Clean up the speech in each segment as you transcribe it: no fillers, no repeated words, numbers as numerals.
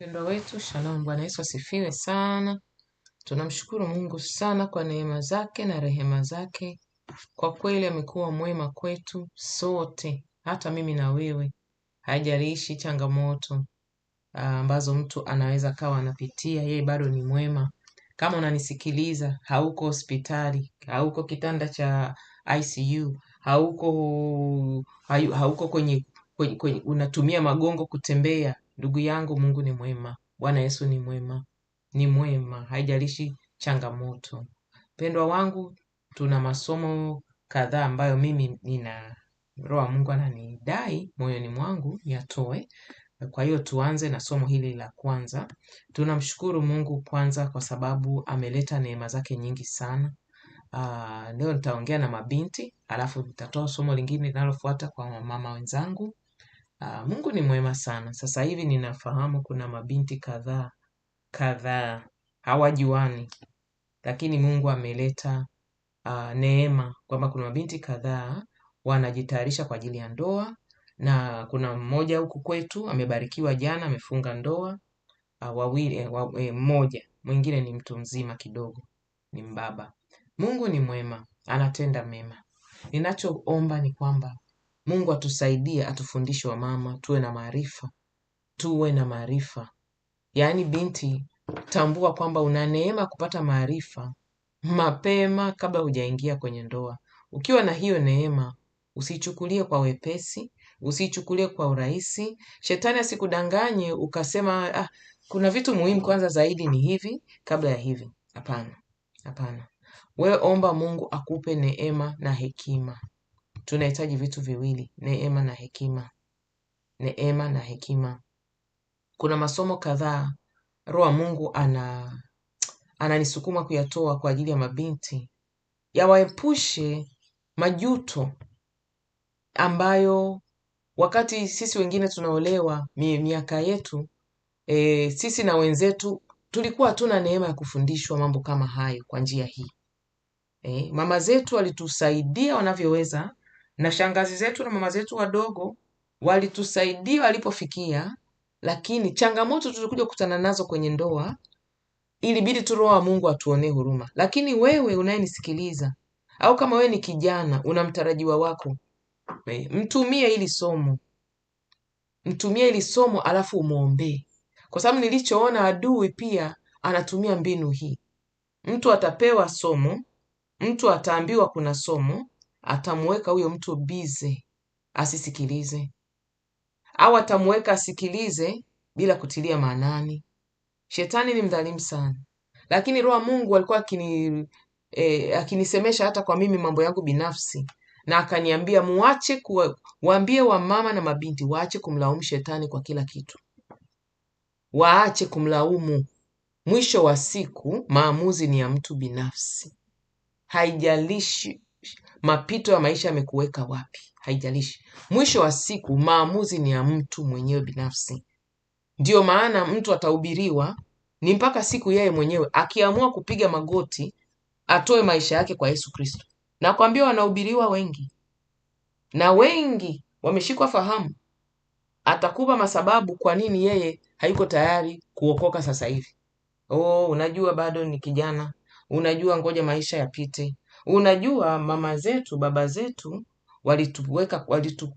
Mpendwa wetu, shalom. Bwana Yesu asifiwe sana. Tunamshukuru Mungu sana kwa neema zake na rehema zake. Kwa kweli amekuwa mwema kwetu sote, hata mimi na wewe. Haijalishi changamoto ambazo mtu anaweza kawa anapitia, yeye bado ni mwema. Kama unanisikiliza, hauko hospitali, hauko kitanda cha ICU, hauko kwenye unatumia magongo kutembea. Ndugu yangu, Mungu ni mwema. Bwana Yesu ni mwema. Ni mwema, haijalishi changamoto. Pendwa wangu, tuna masomo kadhaa ambayo mimi nina roho ya Mungu ananidai moyoni mwangu yatoe. Kwa hiyo tuanze na somo hili la kwanza. Tunamshukuru Mungu kwanza kwa sababu ameleta neema zake nyingi sana. Leo nitaongea na mabinti, alafu nitatoa somo lingine linalofuata kwa mama wenzangu. Mungu ni mwema sana. Sasa hivi ninafahamu kuna mabinti kadhaa hawajuani, lakini Mungu ameleta neema kwamba kuna mabinti kadhaa wanajitayarisha kwa ajili ya ndoa, na kuna mmoja huku kwetu amebarikiwa jana, amefunga ndoa. Mmoja mwingine ni mtu mzima kidogo, ni mbaba. Mungu ni mwema, anatenda mema. Ninachoomba ni kwamba Mungu atusaidie, atufundishe wamama tuwe na maarifa. Yaani binti, tambua kwamba una neema kupata maarifa mapema kabla hujaingia kwenye ndoa. Ukiwa na hiyo neema, usichukulie kwa wepesi, usichukulie kwa urahisi. Shetani asikudanganye ukasema kuna vitu muhimu kwanza zaidi ni hivi kabla ya hivi. Hapana. Hapana. Wewe omba Mungu akupe neema na hekima. Tunahitaji vitu viwili, neema na hekima. Neema na hekima. Kuna masomo kadhaa roho wa Mungu ananisukuma kuyatoa kwa ajili ya mabinti, yawaepushe majuto ambayo wakati sisi wengine tunaolewa miaka yetu, sisi na wenzetu tulikuwa hatuna neema ya kufundishwa mambo kama hayo kwa njia hii. Mama zetu walitusaidia wanavyoweza, na shangazi zetu na mama zetu wadogo walitusaidia walipofikia, lakini changamoto tulikuja kukutana nazo kwenye ndoa, ilibidi tu roho wa Mungu atuonee huruma. Lakini wewe unayenisikiliza, au kama wewe ni kijana una mtarajiwa wako, mtumie hili somo alafu umuombee, kwa sababu nilichoona adui pia anatumia mbinu hii. Mtu atapewa somo, mtu ataambiwa kuna somo, atamuweka huyo mtu bize asisikilize, au atamuweka asikilize bila kutilia maanani. Shetani ni mdhalimu sana, lakini roho Mungu alikuwa akinisemesha hata kwa mimi mambo yangu binafsi, na akaniambia waambie wamama na mabinti waache kumlaumu shetani kwa kila kitu, waache kumlaumu. Mwisho wa siku maamuzi ni ya mtu binafsi. Haijalishi mapito ya maisha yamekuweka wapi, haijalishi. Mwisho wa siku maamuzi ni ya mtu mwenyewe binafsi. Ndio maana mtu atahubiriwa ni mpaka siku yeye mwenyewe akiamua kupiga magoti atoe maisha yake kwa Yesu Kristo. Na kwambia wanahubiriwa wengi, na wengi wameshikwa fahamu. Atakupa masababu kwa nini yeye hayuko tayari kuokoka sasa hivi. Unajua bado ni kijana, unajua ngoja maisha yapite, unajua mama zetu baba zetu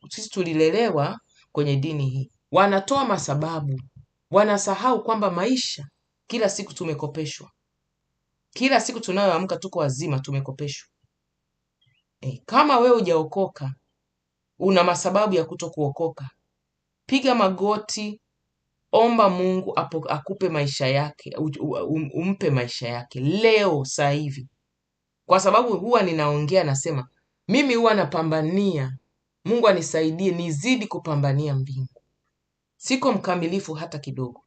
sisi tulilelewa kwenye dini hii. Wanatoa masababu, wanasahau kwamba maisha kila siku tumekopeshwa. Kila siku tunayoamka tuko wazima tumekopeshwa. Kama wewe hujaokoka, una masababu ya kutokuokoka, piga magoti, omba Mungu akupe maisha yake, umpe maisha yake leo saa hivi. Kwa sababu huwa ninaongea nasema, mimi huwa napambania, Mungu anisaidie nizidi kupambania mbingu. Siko mkamilifu hata kidogo.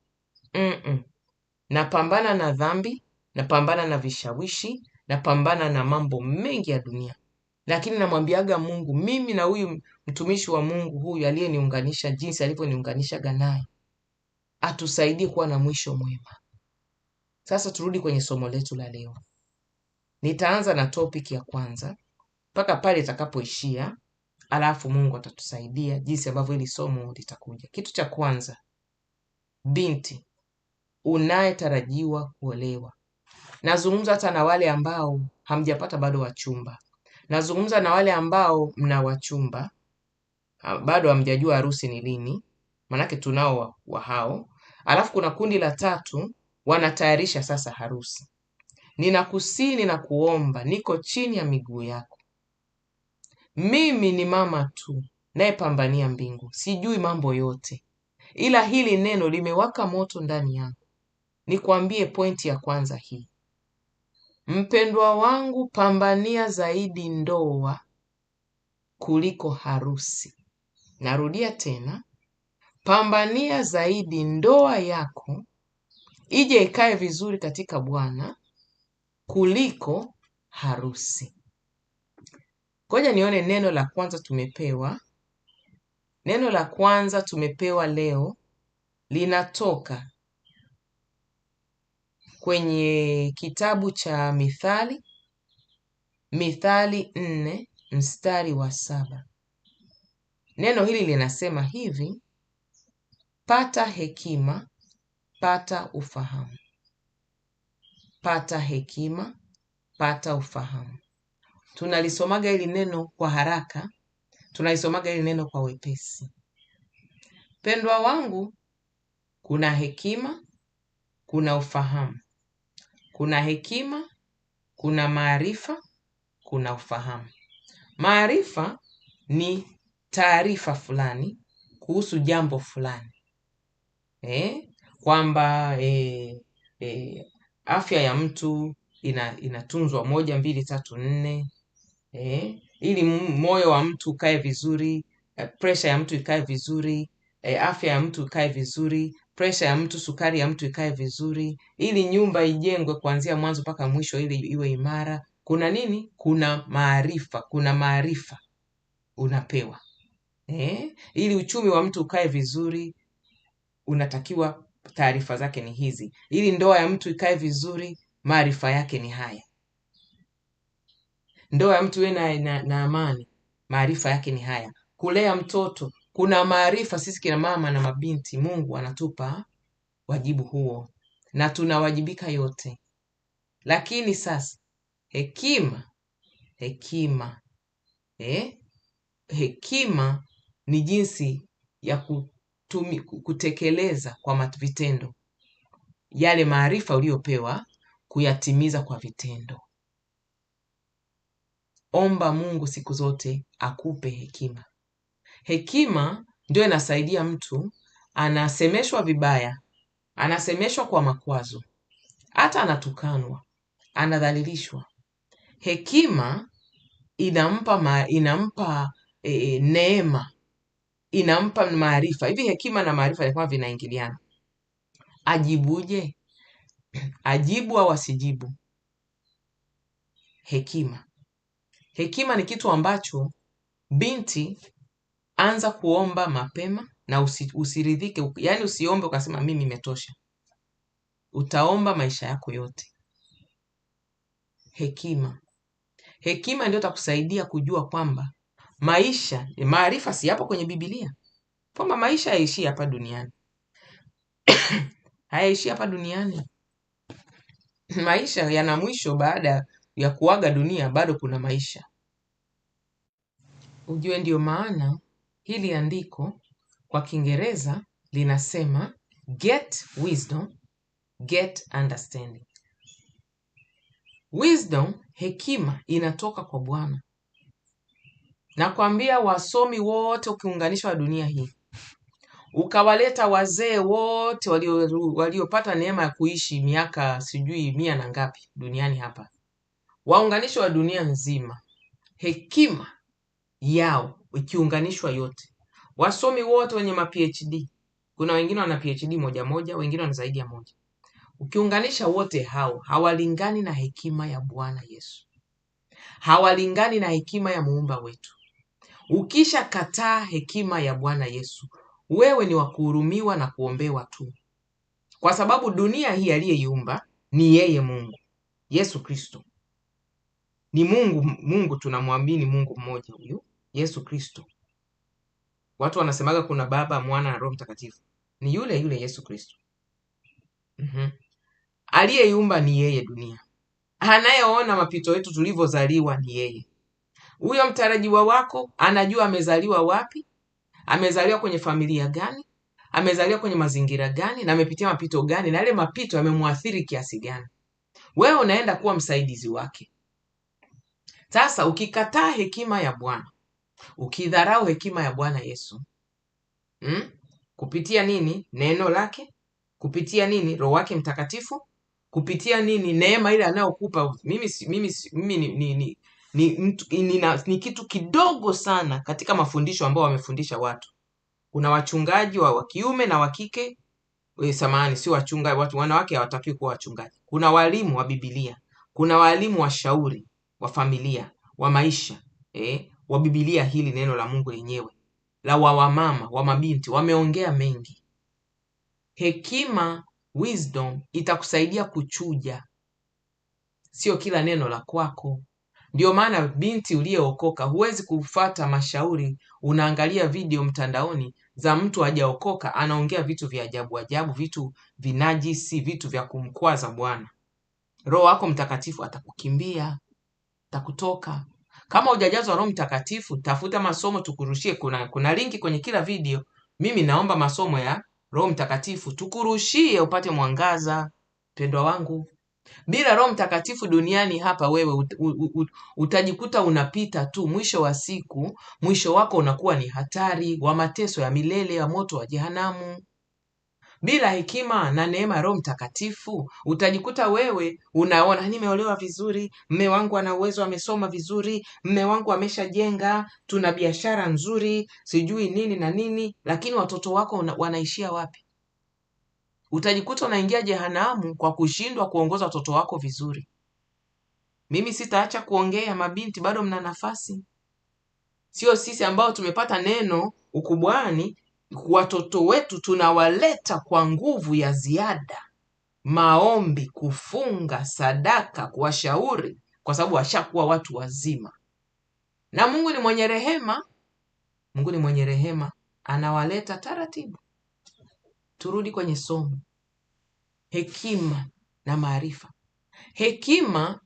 Napambana na dhambi, napambana na vishawishi, napambana na mambo mengi ya dunia. Lakini namwambiaga Mungu, mimi na huyu mtumishi wa Mungu huyu aliyeniunganisha jinsi alivyoniunganisha naye, atusaidie kuwa na mwisho mwema. Sasa turudi kwenye somo letu la leo. Nitaanza na topic ya kwanza mpaka pale itakapoishia, alafu Mungu atatusaidia jinsi ambavyo hili somo litakuja. Kitu cha kwanza, binti, unayetarajiwa kuolewa. Nazungumza hata na wale ambao hamjapata bado wachumba. Nazungumza na wale ambao mna wachumba, bado hamjajua harusi ni lini, manake tunao wa hao. Alafu kuna kundi la tatu wanatayarisha sasa harusi. Ninakusii, ninakuomba, niko chini ya miguu yako. Mimi ni mama tu nayepambania mbingu, sijui mambo yote, ila hili neno limewaka moto ndani yangu. Nikwambie pointi ya kwanza hii: mpendwa wangu, pambania zaidi ndoa kuliko harusi. Narudia tena, pambania zaidi ndoa yako ije ikae vizuri katika Bwana kuliko harusi. Ngoja nione neno la kwanza tumepewa. Neno la kwanza tumepewa leo linatoka kwenye kitabu cha Mithali, Mithali 4 mstari wa 7. Neno hili linasema hivi: pata hekima, pata ufahamu. Pata hekima, pata ufahamu. Tunalisomaga hili neno kwa haraka, tunalisomaga hili neno kwa wepesi. Pendwa wangu, kuna hekima, kuna ufahamu. Kuna hekima, kuna maarifa, kuna ufahamu. Maarifa ni taarifa fulani kuhusu jambo fulani. Kwamba afya ya mtu inatunzwa 1, 2, 3, 4. Ili moyo wa mtu ukae vizuri, pressure ya mtu ikae vizuri, afya ya mtu ikae vizuri, pressure ya mtu, sukari ya mtu ikae vizuri, ili nyumba ijengwe kuanzia mwanzo mpaka mwisho ili iwe imara. Kuna nini? Kuna maarifa. Kuna maarifa unapewa. Ili uchumi wa mtu ukae vizuri, unatakiwa taarifa zake ni hizi. Ili ndoa ya mtu ikae vizuri, maarifa yake ni haya. Ndoa ya mtu iwe na amani, maarifa yake ni haya. Kulea mtoto, kuna maarifa. Sisi kina mama na mabinti, Mungu anatupa wajibu huo na tunawajibika yote. Lakini sasa hekima ni jinsi ya kutekeleza kwa vitendo yale maarifa uliyopewa, kuyatimiza kwa vitendo. Omba Mungu siku zote akupe hekima. Hekima ndio inasaidia mtu, anasemeshwa vibaya, anasemeshwa kwa makwazo, hata anatukanwa, anadhalilishwa. Hekima inampa neema, inampa maarifa. Hivi hekima na maarifa ni kama vinaingiliana. Ajibuje? Ajibu au asijibu? Hekima ni kitu ambacho binti, anza kuomba mapema na usiridhike. Yani usiombe ukasema mimi imetosha. Utaomba maisha yako yote. Hekima ndio itakusaidia kujua kwamba maisha, maarifa si hapo kwenye Biblia, kwamba maisha hayaishi hapa duniani. Hayaishi hapa duniani. Maisha yana mwisho. Baada ya kuaga dunia bado kuna maisha. Ujue ndio maana hili andiko kwa Kiingereza linasema get wisdom, get understanding. Wisdom, hekima, inatoka kwa Bwana. Nakwambia wasomi wote ukiunganisha wa dunia hii, ukawaleta wazee wote waliopata neema ya kuishi miaka sijui 100 na ngapi duniani hapa, waunganisho wa dunia nzima, hekima yao ikiunganishwa yote, wasomi wote wenye ma-PhD, kuna wengine wana PhD moja, wengine wana zaidi ya moja, ukiunganisha wote hao hawalingani na hekima ya Bwana Yesu, hawalingani na hekima ya muumba wetu. Ukisha kataa hekima ya Bwana Yesu, wewe ni wa kuhurumiwa na kuombewa tu, kwa sababu dunia hii aliyeiumba ni yeye Mungu. Yesu Kristo ni Mungu tunamwamini Mungu mmoja huyu Yesu Kristo. Watu wanasemaga kuna Baba, Mwana na Roho Mtakatifu. Ni yule Yesu Kristo. Aliyeiumba ni yeye dunia. Anayeona mapito yetu tulivyozaliwa ni yeye. Huyo mtarajiwa wako anajua amezaliwa wapi, amezaliwa kwenye familia gani, amezaliwa kwenye mazingira gani, na amepitia mapito gani, na yale mapito yamemwathiri kiasi gani. Wewe unaenda kuwa msaidizi wake. Sasa ukikataa hekima ya Bwana, ukidharau hekima ya Bwana Yesu, kupitia nini? Neno lake, kupitia nini? Roho wake Mtakatifu, kupitia nini? Neema ile anayokupa. Mimi ni kitu kidogo sana katika mafundisho ambao wamefundisha watu. Kuna wachungaji wa kiume na wa kike, sio wachungaji, watu wanawake hawatakiwi kuwa wachungaji. Kuna walimu wa Biblia, kuna walimu wa shauri wa familia, wa maisha, wa Biblia, hili neno la Mungu lenyewe, la wamama, wa mabinti, wameongea mengi. Hekima, wisdom, itakusaidia kuchuja, sio kila neno la kwako. Ndio maana binti uliyeokoka huwezi kufata mashauri, unaangalia video mtandaoni za mtu hajaokoka anaongea vitu vya ajabu ajabu, vitu vinajisi, vitu vya kumkwaza Bwana. Roho wako Mtakatifu atakukimbia, atakutoka. Kama hujajazwa Roho Mtakatifu, tafuta masomo tukurushie. Kuna linki kwenye kila video. Mimi naomba masomo ya Roho Mtakatifu tukurushie upate mwangaza, pendwa wangu. Bila Roho Mtakatifu duniani hapa, wewe utajikuta unapita tu. Mwisho wa siku, mwisho wako unakuwa ni hatari wa mateso ya milele ya moto wa jehanamu. Bila hekima na neema ya Roho Mtakatifu, utajikuta wewe unaona, nimeolewa vizuri, mme wangu ana uwezo, amesoma vizuri, mme wangu ameshajenga, tuna biashara nzuri, sijui nini na nini, lakini watoto wako wanaishia wapi? Utajikuta unaingia jehanamu kwa kushindwa kuongoza watoto wako vizuri. Mimi sitaacha kuongea, mabinti bado mna nafasi. Sio sisi ambao tumepata neno ukubwani, watoto wetu tunawaleta kwa nguvu ya ziada, maombi, kufunga, sadaka, kuwashauri, kwa sababu washakuwa watu wazima. Na Mungu ni mwenye rehema. Mungu ni mwenye rehema, anawaleta taratibu. Turudi kwenye somo. Hekima na maarifa. Hekima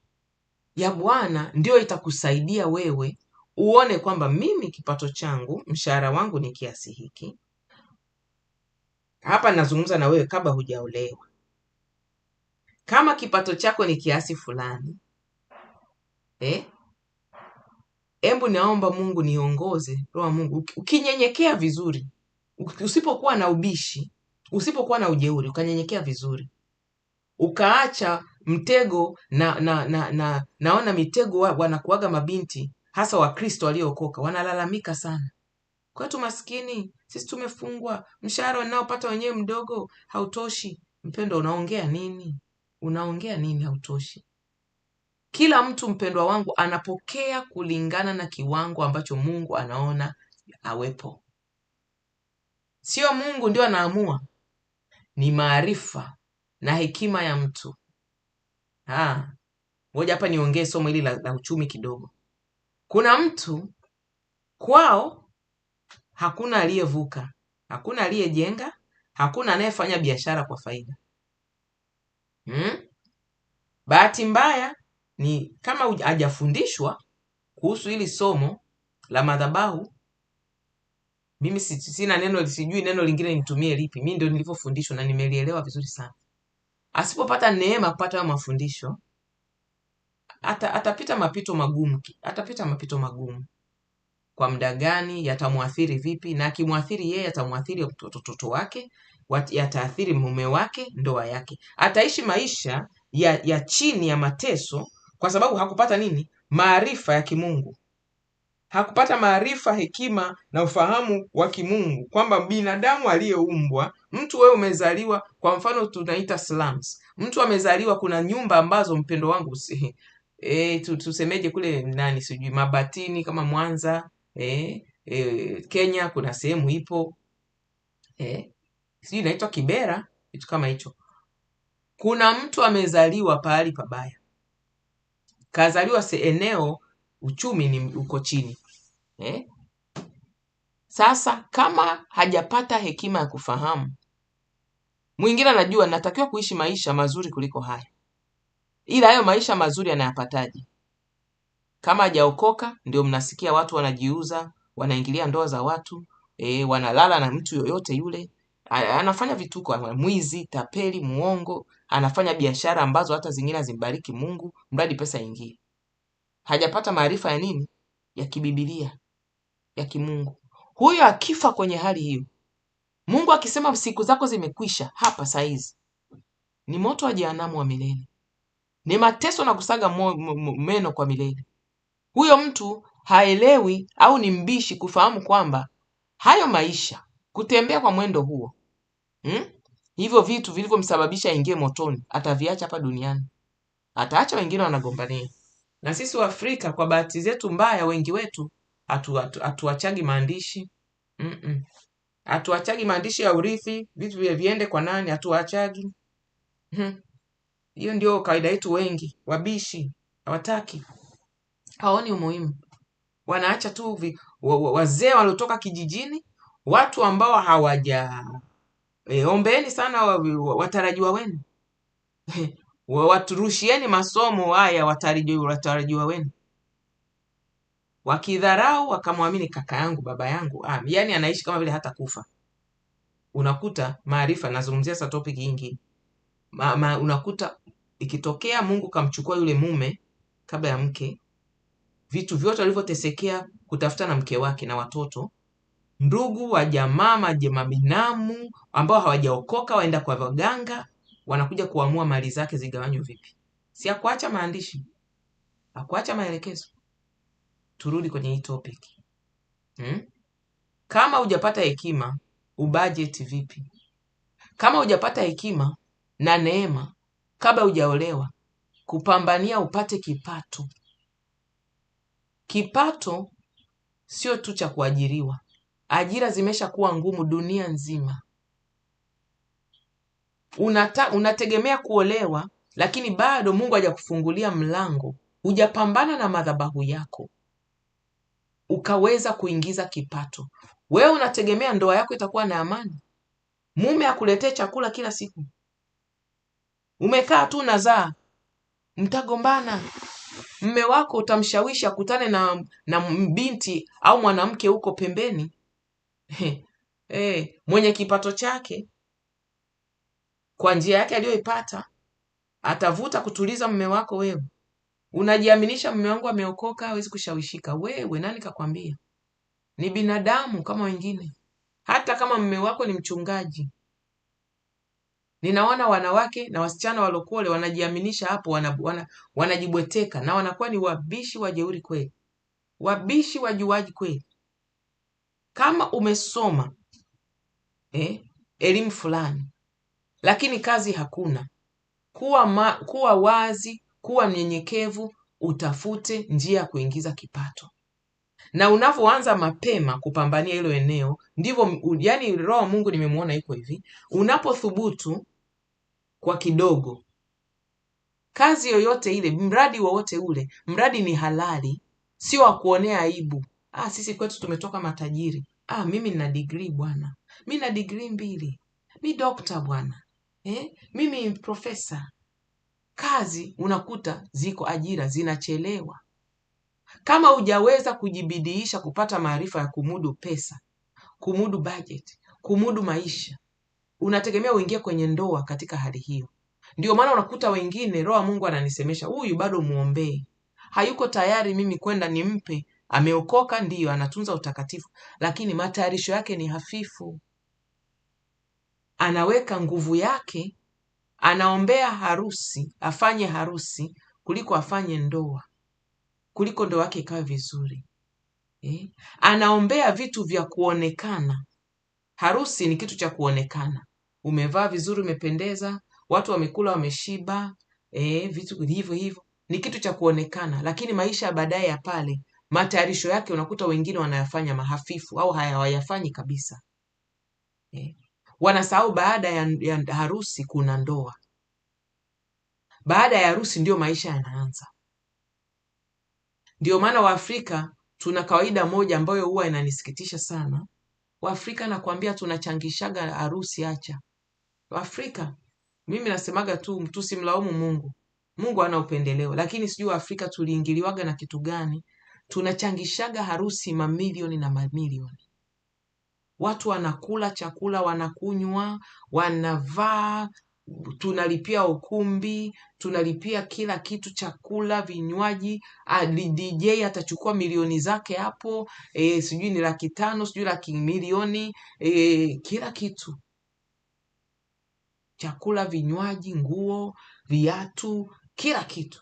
ya Bwana ndio itakusaidia wewe uone kwamba mimi kipato changu, mshahara wangu ni kiasi hiki. Hapa nazungumza na wewe kabla hujaolewa. Kama kipato chako ni kiasi fulani, embu naomba Mungu niongoze, Roho wa Mungu. Ukinyenyekea vizuri, usipokuwa na ubishi, usipokuwa na ujeuri, ukanyenyekea vizuri, ukaacha mtego naona mitego wanakuaga mabinti, hasa Wakristo waliookoka, wanalalamika sana. Kwetu maskini, sisi tumefungwa, mshahara unaopata wenyewe mdogo, hautoshi. Mpendwa, unaongea nini? Unaongea nini hautoshi? Kila mtu, mpendwa wangu, anapokea kulingana na kiwango ambacho Mungu anaona awepo. Sio Mungu ndio anaamua, ni maarifa na hekima ya mtu. Ngoja hapa niongee somo hili la uchumi kidogo. Kuna mtu kwao hakuna aliyevuka, hakuna aliyejenga, hakuna anayefanya biashara kwa faida. Bahati mbaya ni kama hajafundishwa kuhusu hili somo la madhabahu. Mimi sina neno, sijui neno lingine nitumie lipi. Mimi ndio nilivyofundishwa na nimelielewa vizuri sana. Asipopata neema kupata hayo mafundisho, atapita mapito magumu. Atapita mapito magumu. Kwa muda gani? Yatamuathiri vipi? Na akimwathiri yeye, atamuathiri watoto wake, yataathiri mume wake, ndoa yake. Ataishi maisha ya chini ya mateso kwa sababu hakupata nini? Maarifa ya kimungu. Hakupata maarifa, hekima na ufahamu wa kimungu, kwamba binadamu aliyeumbwa, mtu wewe umezaliwa, kwa mfano tunaita slums. Mtu amezaliwa, kuna nyumba ambazo, mpendo wangu, tusemeje kule nani sijui Mabatini kama Mwanza, Kenya kuna sehemu ipo, sijui inaitwa Kibera, kitu kama hicho. Kuna mtu amezaliwa pahali pabaya, kazaliwa eneo uchumi ni uko chini. Sasa kama hajapata hekima ya kufahamu, Mwingine anajua natakiwa kuishi maisha mazuri kuliko haya, ila hayo maisha mazuri anayapataje? Kama hajaokoka, ndio mnasikia watu wanajiuza, wanaingilia ndoa za watu, wanalala na mtu yoyote yule, anafanya vituko, mwizi, tapeli, muongo, anafanya biashara ambazo hata zingine hazimbariki Mungu, mradi pesa ingie. Hajapata maarifa ya nini? Ya kibibilia, ya kimungu. Huyo akifa kwenye hali hiyo, Mungu akisema siku zako zimekwisha hapa saizi, ni moto wa jehanamu wa milele, ni mateso na kusaga meno kwa milele. Huyo mtu haelewi au ni mbishi kufahamu kwamba hayo maisha, kutembea kwa mwendo huo, hivyo vitu vilivyomsababisha ingie motoni, ataviacha hapa duniani, ataacha wengine wanagombania. Na sisi wa Afrika kwa bahati zetu mbaya, wengi wetu hatuachagi maandishi, hatuachagi maandishi ya urithi, vitu viende kwa nani, hatuachagi. Hiyo ndio kawaida yetu, wengi wabishi, hawataki, haoni umuhimu. Wanaacha tu wazee waliotoka kijijini, watu ambao hawaja ombeeni sana watarajiwa wenu waturushieni masomo haya watarajiwa wenu. Wakidharau wakamwamini kaka yangu, baba yangu, yani anaishi kama vile hata kufa. Unakuta maarifa, nazungumzia sa topic nyingi, unakuta ikitokea Mungu kamchukua yule mume kabla ya mke, vitu vyote walivyotesekea kutafuta na mke wake na watoto, ndugu wa jamaa, mabinamu ambao hawajaokoka waenda kwa waganga, wanakuja kuamua mali zake zigawanywe vipi. Si akuacha maandishi, akuacha maelekezo. Turudi kwenye hii topic. Kama hujapata hekima, ubudget vipi? Kama hujapata hekima na neema kabla hujaolewa, kupambania upate kipato. Kipato sio tu cha kuajiriwa. Ajira zimesha kuwa ngumu dunia nzima. Unategemea kuolewa, lakini bado Mungu hajakufungulia mlango, hujapambana na madhabahu yako ukaweza kuingiza kipato. Wewe unategemea ndoa yako itakuwa na amani? Mume akuletee chakula kila siku? Umekaa tu nazaa, mtagombana. Mme wako utamshawishi akutane na binti au mwanamke huko pembeni mwenye kipato chake kwa njia yake aliyoipata, atavuta kutuliza mme wako. Wewe unajiaminisha mme wangu ameokoka, hawezi kushawishika. Wewe nani kakwambia? Ni binadamu kama wengine. Hata kama mme wako ni mchungaji, ninaona wanawake na wasichana walokole wanajiaminisha hapo, wanajibweteka na wanakuwa ni wabishi, wajeuri kweli, wabishi, wajuaji kweli. Kama umesoma elimu fulani lakini kazi hakuna, kuwa wazi, kuwa mnyenyekevu, utafute njia ya kuingiza kipato. Na unavyoanza mapema kupambania hilo eneo, ndivyo yani Roho Mungu nimemuona iko hivi, unapothubutu kwa kidogo, kazi yoyote ile, mradi wowote ule, mradi ni halali, sio wa kuonea aibu. Sisi kwetu tumetoka matajiri. Mimi nina degree bwana, mimi na degree 2, mimi doctor bwana, mimi profesa. Kazi unakuta ziko, ajira zinachelewa. Kama hujaweza kujibidiisha kupata maarifa ya kumudu pesa, kumudu budget, kumudu maisha, unategemea uingie kwenye ndoa katika hali hiyo. Ndio maana unakuta wengine, Roho Mungu ananisemesha, huyu bado muombee, hayuko tayari mimi kwenda nimpe. Ameokoka, ndiyo anatunza utakatifu, lakini matayarisho yake ni hafifu. Anaweka nguvu yake, anaombea harusi, afanye harusi kuliko afanye ndoa, kuliko ndoa yake ikawe vizuri. Anaombea vitu vya kuonekana. Harusi ni kitu cha kuonekana, umevaa vizuri, umependeza, watu wamekula, wameshiba, vitu hivyo hivyo, ni kitu cha kuonekana. Lakini maisha ya baadaye ya pale, matayarisho yake unakuta wengine wanayafanya mahafifu au hawayafanyi kabisa. Wanasahau baada ya harusi kuna ndoa. Baada ya harusi ndio maisha yanaanza. Ndio maana Waafrika tuna kawaida moja ambayo huwa inanisikitisha sana. Waafrika nakwambia tunachangishaga harusi. Acha Afrika, mimi nasemaga tu tusimlaumu Mungu. Mungu hana upendeleo, lakini sijui Afrika tuliingiliwaga na kitu gani? Tunachangishaga harusi mamilioni na mamilioni. Watu wanakula chakula, wanakunywa, wanavaa, tunalipia ukumbi, tunalipia kila kitu, chakula, vinywaji. DJ atachukua milioni zake hapo, sijui ni 500,000, sijui milioni, kila kitu, chakula, vinywaji, nguo, viatu, kila kitu.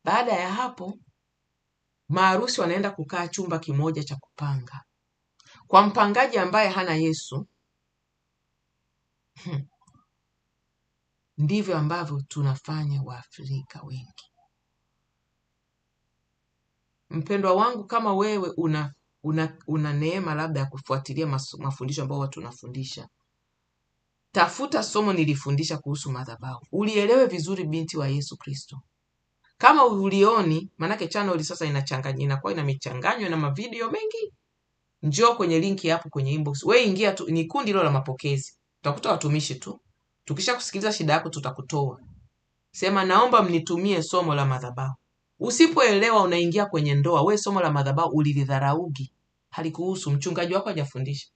Baada ya hapo, maharusi wanaenda kukaa chumba kimoja cha kupanga. Kwa mpangaji ambaye hana Yesu, ndivyo ambavyo tunafanya Waafrika wengi. Mpendwa wangu, kama wewe una neema labda ya kufuatilia mafundisho ambayo watu tunafundisha, tafuta somo nilifundisha kuhusu madhabahu, ulielewe vizuri binti wa Yesu Kristo. Kama ulioni, manake channel sasa inachanganya, inakuwa inamechanganywa na mavideo mengi, njoo kwenye linki hapo kwenye inbox. Wewe ingia tu, ni kundi hilo la mapokezi. Utakuta watumishi tu. Tukisha kusikiliza shida yako tutakutoa. Sema naomba mnitumie somo la madhabahu. Usipoelewa unaingia kwenye ndoa, we somo la madhabahu ulilidharaugi. Halikuhusu, mchungaji wako hajafundisha.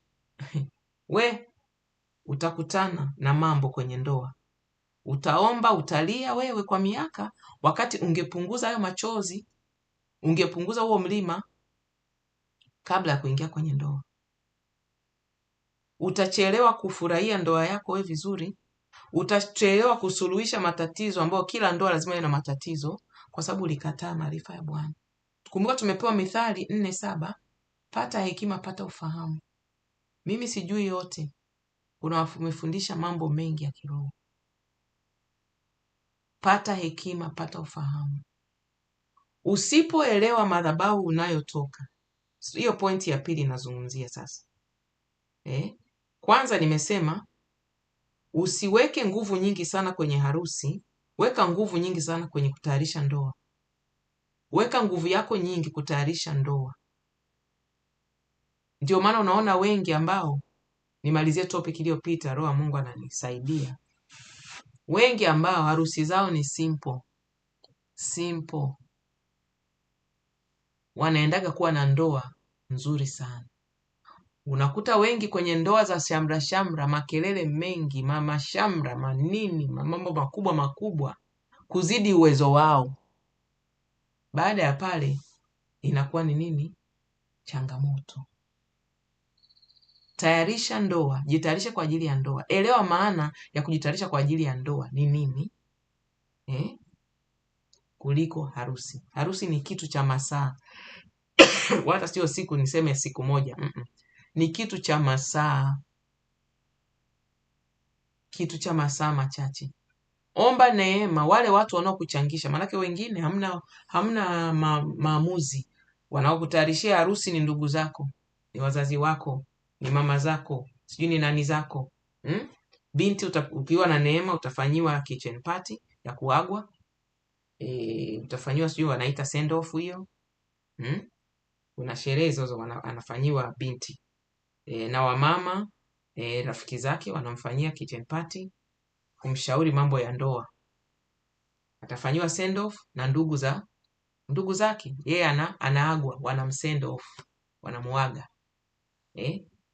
We utakutana na mambo kwenye ndoa. Utaomba, utalia wewe kwa miaka, wakati ungepunguza hayo machozi, ungepunguza huo mlima kabla ya kuingia kwenye ndoa. Utachelewa kufurahia ndoa yako wewe vizuri. Utachelewa kusuluhisha matatizo ambayo kila ndoa lazima ina matatizo, kwa sababu ulikataa maarifa ya Bwana. Kumbuka tumepewa Mithali 4:7, pata hekima, pata ufahamu. Mimi sijui yote. Umefundisha mambo mengi ya kiroho. Pata hekima, pata ufahamu. Usipoelewa madhabahu unayotoka. Hiyo pointi ya pili nazungumzia sasa. Kwanza nimesema usiweke nguvu nyingi sana kwenye harusi, weka nguvu nyingi sana kwenye kutayarisha ndoa. Weka nguvu yako nyingi kutayarisha ndoa. Ndio maana unaona wengi ambao, nimalizie topic iliyopita, roho Mungu ananisaidia. Wengi ambao harusi zao ni simple. Wanaendaga kuwa na ndoa nzuri sana. Unakuta wengi kwenye ndoa za shamra, makelele mengi, mama shamra, manini, mambo makubwa kuzidi uwezo wao. Baada ya pale inakuwa ni nini? Changamoto. Tayarisha ndoa, jitayarishe kwa ajili ya ndoa. Elewa maana ya kujitayarisha kwa ajili ya ndoa ni nini? Kuliko harusi. Harusi ni kitu cha masaa. Wala sio siku, niseme siku moja. Ni kitu cha masaa. Kitu cha masaa machache. Omba neema wale watu wanaokuchangisha, manake wengine hamna maamuzi. Wanaokutayarishia harusi ni ndugu zako, ni wazazi wako, ni mama zako, sijui ni nani zako. Binti ukiwa na neema utafanyiwa kitchen party ya kuagwa. Utafanyiwa sijui wanaita send off hiyo. Kuna sherehe hizo anafanyiwa binti. Na wamama rafiki zake wanamfanyia kitchen party kumshauri mambo ya ndoa. Atafanyiwa send off na ndugu zake. Yeye anaagwa, wanamsend off, wanamuaga.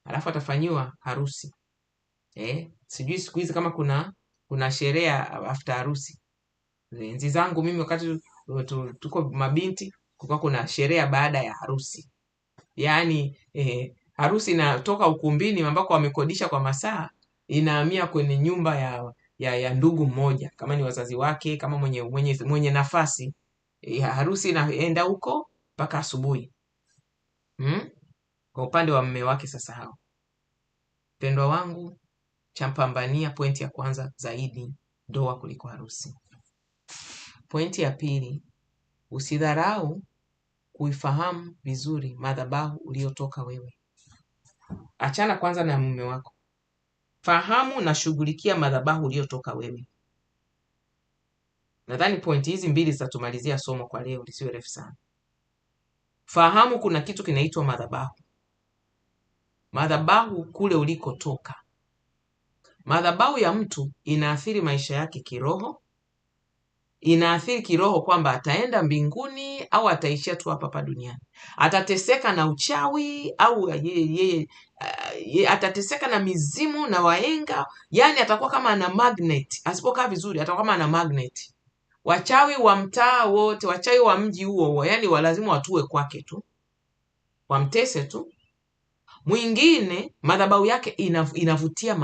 Alafu atafanyiwa harusi. Sijui siku hizi kama kuna sherehe after harusi. Enzi zangu mimi wakati tuko mabinti kulikuwa kuna sherehe baada ya harusi. Yaani harusi inatoka ukumbini ambako wamekodisha kwa masaa, inahamia kwenye nyumba ya ndugu mmoja, kama ni wazazi wake, kama mwenye nafasi. Harusi inaenda huko mpaka asubuhi. Kwa upande wa mume wake sasa hao. Pendwa wangu, champambania pointi ya kwanza zaidi, ndoa kuliko harusi. Pointi ya pili, usidharau kuifahamu vizuri madhabahu uliotoka wewe. Achana kwanza na mume wako. Fahamu na shughulikia madhabahu uliotoka wewe. Nadhani pointi hizi mbili zitatumalizia somo kwa leo, lisiwe refu sana. Fahamu kuna kitu kinaitwa madhabahu. Madhabahu kule ulikotoka. madhabahu ya mtu inaathiri maisha yake kiroho, inaathiri kiroho kwamba ataenda mbinguni au ataishia tu hapa duniani. Atateseka na uchawi au yeye atateseka na mizimu na waenga, yani atakuwa kama ana magnet. Asipokaa vizuri atakuwa kama ana magnet. Wachawi wa mtaa wote, wachawi wa mji huo, yani lazima watue kwake tu, wamtese tu. Mwingine madhabahu yake inavutia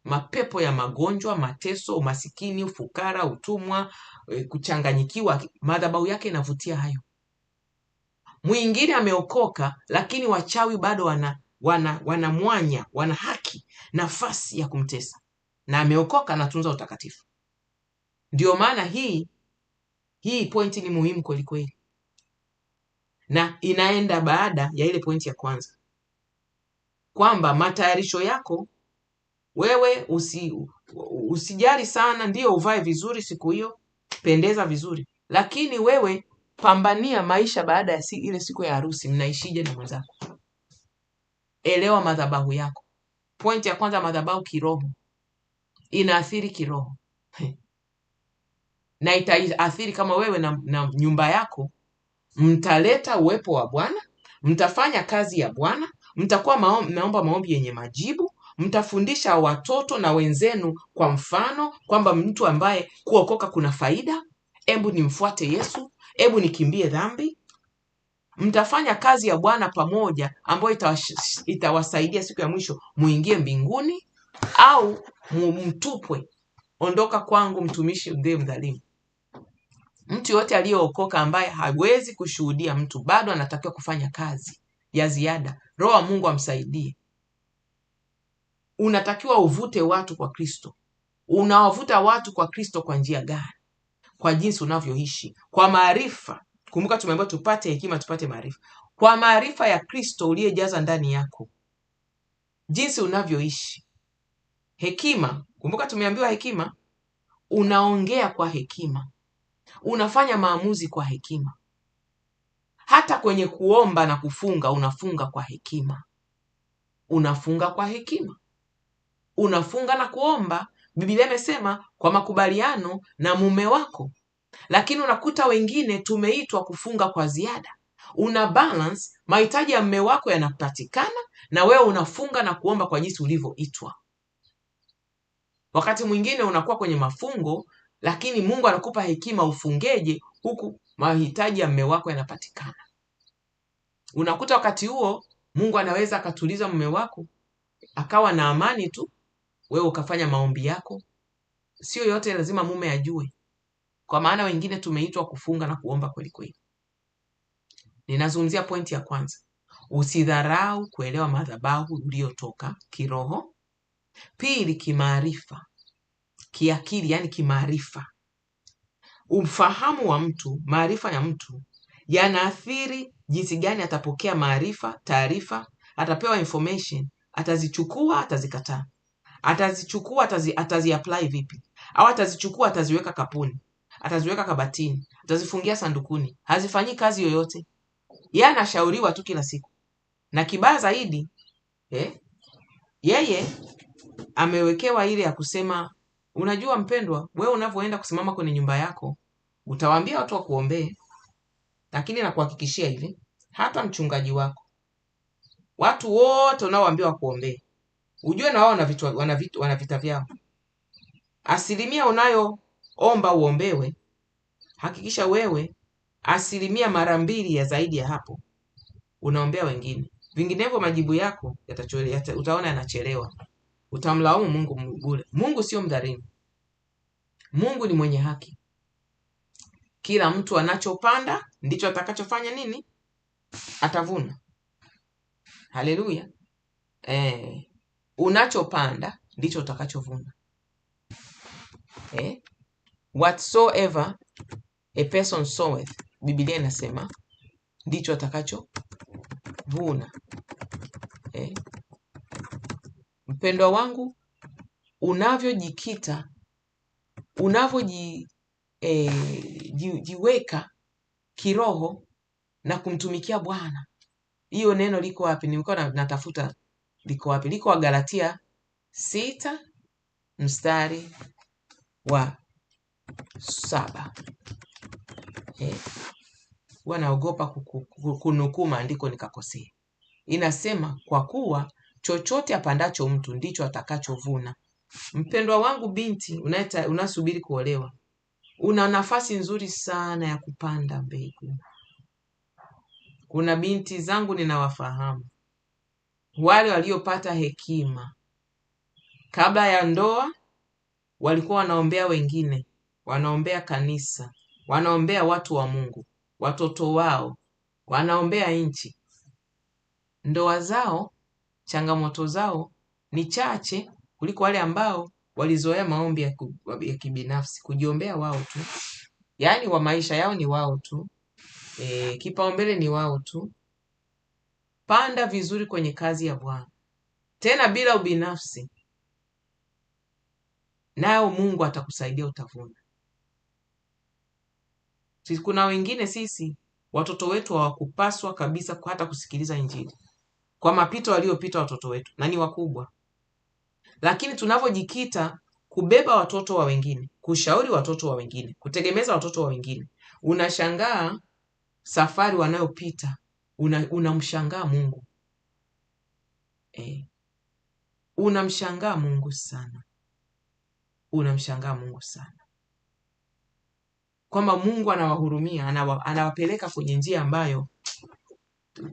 mapepo ya magonjwa, mateso, umasikini, ufukara, utumwa, kuchanganyikiwa. Madhabahu yake inavutia hayo. Mwingine ameokoka, lakini wachawi bado wana mwanya, wana haki, nafasi ya kumtesa, na ameokoka, anatunza utakatifu. Ndio maana hii pointi ni muhimu kweli kweli, na inaenda baada ya ile pointi ya kwanza, kwamba matayarisho yako wewe usijali sana. Ndio uvae vizuri siku hiyo, pendeza vizuri, lakini wewe pambania maisha baada ya ile siku ya harusi. Mnaishije na mwenzako? Elewa madhabahu yako. Pointi ya kwanza, madhabahu kiroho, inaathiri kiroho na itaathiri kama wewe na nyumba yako mtaleta uwepo wa Bwana, mtafanya kazi ya Bwana, mtakuwa mnaomba maombi yenye majibu, mtafundisha watoto na wenzenu kwa mfano kwamba mtu ambaye kuokoka kuna faida, hebu nimfuate Yesu, hebu nikimbie dhambi. Mtafanya kazi ya Bwana pamoja, ambayo itawasaidia siku ya mwisho muingie mbinguni au mtupwe. Ondoka kwangu mtumishi ndiye mdhalimu. Mtu yote aliyeokoka ambaye hawezi kushuhudia mtu, bado anatakiwa kufanya kazi ya ziada. Roho wa Mungu amsaidie. Unatakiwa uvute watu kwa Kristo. Unawavuta watu kwa Kristo kwa njia gani? Kwa jinsi unavyoishi, kwa maarifa. Kumbuka tumeambiwa tupate hekima, tupate maarifa. Kwa maarifa ya Kristo uliyejaza ndani yako, jinsi unavyoishi. Hekima, kumbuka tumeambiwa hekima, unaongea kwa hekima, unafanya maamuzi kwa hekima. Hata kwenye kuomba na kufunga, unafunga kwa hekima. Unafunga kwa hekima. Unafunga na kuomba, Biblia imesema, kwa makubaliano na mume wako. Lakini unakuta wengine tumeitwa kufunga kwa ziada. Una balance, mahitaji ya mume wako yanapatikana, na wewe unafunga na kuomba kwa jinsi ulivyoitwa. Wakati mwingine unakuwa kwenye mafungo, lakini Mungu anakupa hekima ufungeje huku mahitaji ya mume wako yanapatikana. Unakuta wakati huo Mungu anaweza akatuliza mume wako, akawa na amani tu, wewe ukafanya maombi yako. Sio yote lazima mume ajue, kwa maana wengine tumeitwa kufunga na kuomba kweli kweli. Ninazungumzia pointi ya kwanza. Usidharau kuelewa madhabahu uliotoka kiroho. Pili, kimaarifa, kiakili, yani kimaarifa. Ufahamu wa mtu, maarifa ya mtu yanaathiri jinsi gani atapokea maarifa, taarifa. Atapewa information, atazichukua, atazikataa. Atazichukua, atazi-apply vipi? Au atazichukua, ataziweka kapuni, ataziweka kabatini, atazifungia sandukuni, hazifanyi kazi yoyote. Yeye anashauriwa tu kila siku. Na kibaya zaidi, yeye amewekewa ile ya kusema, unajua mpendwa, wewe unavyoenda kusimama kwenye nyumba yako, utawaambia watu wakuombee, lakini nakuhakikishia hivi, hata mchungaji wako, watu wote unaowaambia wakuombee, ujue na wao wana vita vyao. Asilimia unayoomba uombewe, hakikisha wewe asilimia mara 2 ya zaidi ya hapo unaombea wengine. Vinginevyo majibu yako utaona yanachelewa. Utamlaumu Mungu bure. Mungu sio mdhalimu. Mungu ni mwenye haki. Kila mtu anachopanda ndicho atakachofanya nini? Atavuna. Haleluya. Unachopanda ndicho utakachovuna. Whatsoever a person soweth, Biblia inasema, ndicho atakachovuna. Mpendwa wangu, unavyojikita, unavyojiweka kiroho na kumtumikia Bwana. Hiyo neno liko wapi? Nilikuwa natafuta liko wapi. Liko Wagalatia 6 mstari wa 7. Wanaogopa kunukuu maandiko nikakosea. Inasema kwa kuwa chochote apandacho mtu ndicho atakachovuna. Mpendwa wangu binti unasubiri kuolewa, una nafasi nzuri sana ya kupanda mbegu. Kuna binti zangu ninawafahamu, wale waliopata hekima kabla ya ndoa, walikuwa wanaombea wengine, wanaombea kanisa, wanaombea watu wa Mungu, watoto wao, wanaombea nchi. Ndoa zao, changamoto zao ni chache kuliko wale ambao walizoea maombi ya kibinafsi, kujiombea wao tu. Yaani wa maisha yao ni wao tu. Kipaumbele ni wao tu. Panda vizuri kwenye kazi ya Bwana, tena bila ubinafsi, nao Mungu atakusaidia, utavuna. Kuna wengine sisi watoto wetu hawakupaswa kabisa hata kusikiliza Injili kwa mapito waliopita watoto wetu, na ni wakubwa. Lakini tunavyojikita kubeba watoto wa wengine, kushauri watoto wa wengine, kutegemeza watoto wa wengine, unashangaa safari wanayopita, unamshangaa Mungu. Unamshangaa Mungu sana. Unamshangaa Mungu sana. Kwamba Mungu anawahurumia, anawapeleka kwenye njia ambayo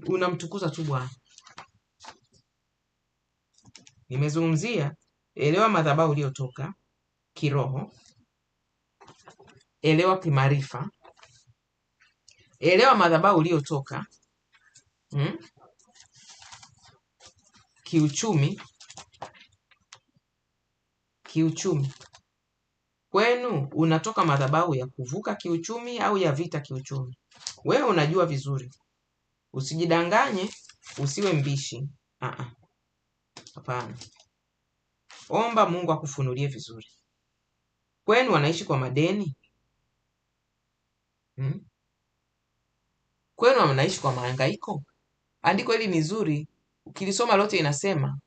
unamtukuza tu Bwana. Nimezungumzia elewa madhabahu uliotoka kiroho, elewa kimaarifa, elewa madhabahu uliotoka kiuchumi. Kwenu unatoka madhabahu ya kuvuka kiuchumi au ya vita kiuchumi? Wewe unajua vizuri. Usijidanganye, usiwe mbishi. Hapana. Omba Mungu akufunulie vizuri. Kwenu wanaishi kwa madeni? Kwenu wanaishi kwa mahangaiko? Andiko hili ni zuri, ukilisoma lote inasema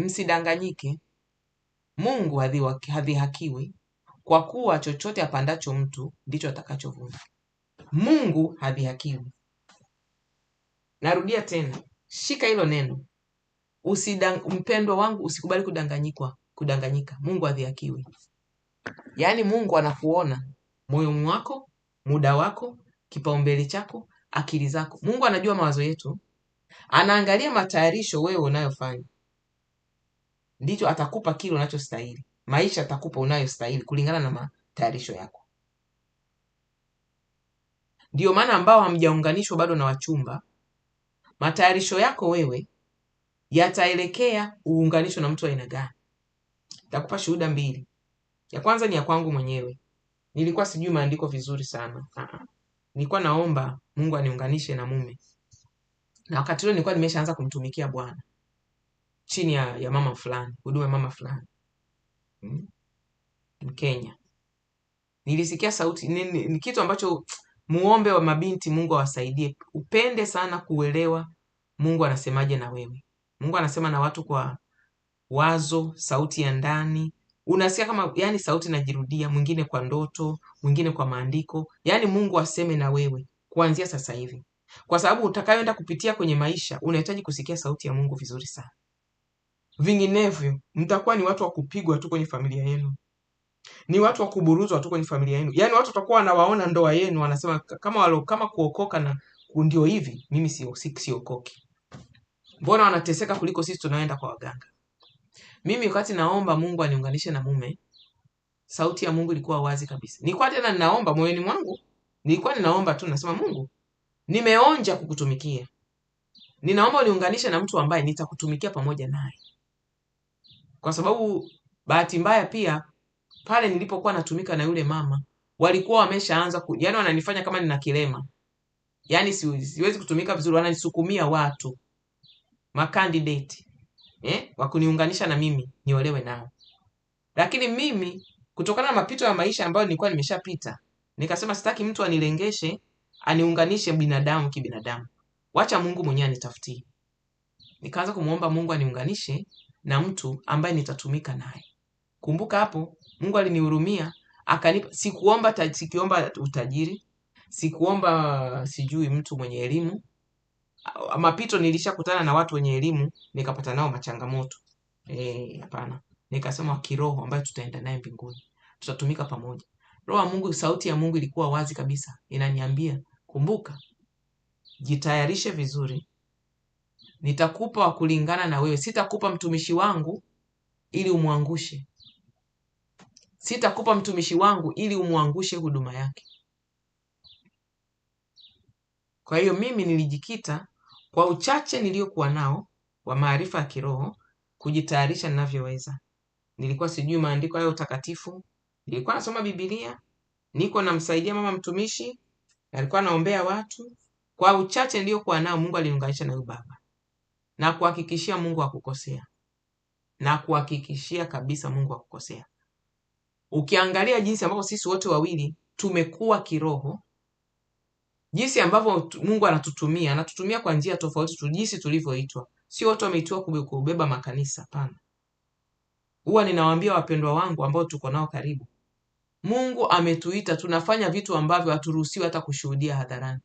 msidanganyike. Mungu hadhihakiwi, kwa kuwa chochote apandacho mtu ndicho atakachovuna. Mungu hadhihakiwi. Narudia tena, shika hilo neno. Mpendwa wangu, usikubali kudanganyika. Mungu hadhihakiwi. Yaani Mungu anakuona moyo wako, muda wako, kipaumbele chako, akili zako. Mungu anajua mawazo yetu. Anaangalia matayarisho wewe unayofanya. Ndicho atakupa kile unachostahili. Maisha atakupa unayostahili kulingana na matayarisho yako. Ndio maana ambao hamjaunganishwa bado na wachumba, matayarisho yako wewe yataelekea uunganisho na mtu wa aina gani. Nitakupa shuhuda 2. Ya kwanza ni ya kwangu mwenyewe. Nilikuwa sijui maandiko vizuri sana. Nilikuwa naomba Mungu aniunganishe na mume. Na wakati ule nilikuwa nimeshaanza kumtumikia Bwana chini ya mama fulani, huduma ya mama fulani Mkenya. Nilisikia sauti, ni kitu ambacho muombe wa mabinti Mungu awasaidie. Upende sana kuelewa Mungu anasemaje na wewe. Mungu anasema na watu kwa wazo, sauti ya ndani. Unasikia kama yani sauti inajirudia, mwingine kwa ndoto, mwingine kwa maandiko. Yani Mungu aseme na wewe kuanzia sasa hivi. Kwa sababu utakayoenda kupitia kwenye maisha, unahitaji kusikia sauti ya Mungu vizuri sana. Vinginevyo, mtakuwa ni watu wa kupigwa tu kwenye familia yenu. Ni watu wa kuburuzwa tu kwenye familia yenu. Yaani watu watakuwa wanawaona ndoa yenu, wanasema kama kuokoka na ndio hivi, mimi siokoki. Mbona wanateseka kuliko sisi tunaenda kwa waganga? Mimi wakati naomba Mungu aniunganishe na mume, sauti ya Mungu ilikuwa wazi kabisa. Nilikuwa tena ninaomba moyoni mwangu, nilikuwa ninaomba tu nasema Mungu, nimeonja kukutumikia. Ninaomba uniunganishe na mtu ambaye nitakutumikia pamoja naye. Kwa sababu bahati mbaya pia pale nilipokuwa natumika na yule mama, walikuwa wameshaanza yani wananifanya kama nina kilema. Yaani siwezi kutumika vizuri, wananisukumia watu makandidate wa kuniunganisha na mimi niolewe nao. Lakini mimi kutokana na mapito ya maisha ambayo nilikuwa nimeshapita, nikasema sitaki mtu anilengeshe, aniunganishe binadamu kibinadamu. Wacha Mungu mwenyewe anitafutie. Nikaanza kumuomba Mungu aniunganishe na mtu ambaye nitatumika naye. Kumbuka hapo Mungu alinihurumia, akanipa. Sikiomba utajiri, sikuomba sijui mtu mwenye elimu. Mapito nilishakutana na watu wenye elimu nikapata nao machangamoto. Hapana. Nikasema kiroho ambaye tutaenda naye mbinguni. Tutatumika pamoja. Roho wa Mungu, sauti ya Mungu ilikuwa wazi kabisa. Inaniambia, kumbuka, jitayarishe vizuri. Nitakupa wa kulingana na wewe. Sitakupa mtumishi wangu ili umwangushe. Sitakupa mtumishi wangu ili umwangushe huduma yake. Kwa hiyo mimi nilijikita kwa uchache niliokuwa nao wa maarifa ya kiroho kujitayarisha ninavyoweza. Nilikuwa sijui maandiko hayo utakatifu. Nilikuwa nasoma Biblia, niko namsaidia mama mtumishi, alikuwa naombea watu. Kwa uchache niliokuwa nao Mungu aliniunganisha na huyu baba. Na kuhakikishia Mungu hakukosea. Na kuhakikishia kabisa Mungu hakukosea. Ukiangalia jinsi ambavyo sisi wote wawili tumekuwa kiroho, jinsi ambavyo Mungu anatutumia kwa njia tofauti, jinsi tulivyoitwa. Sio wote wameitwa kubeba makanisa, hapana. Huwa ninawaambia wapendwa wangu ambao tuko nao karibu, Mungu ametuita tunafanya vitu ambavyo haturuhusiwi hata kushuhudia hadharani.